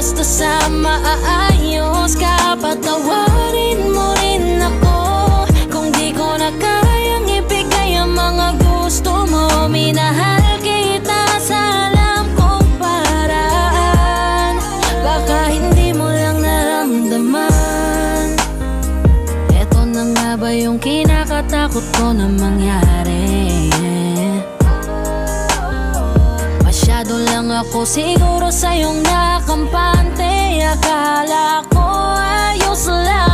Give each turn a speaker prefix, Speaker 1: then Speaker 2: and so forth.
Speaker 1: basta sa maayos ka. Patawarin mo rin ako kung di ko na kayang ibigay ang mga gusto mo. Minahal kita sa alam kong paraan, baka hindi mo lang naramdaman. Eto na nga ba yung kinakatakot ko na mangyari? Masyado lang ako siguro sa iyong nakampante. Akala ko ayos lang,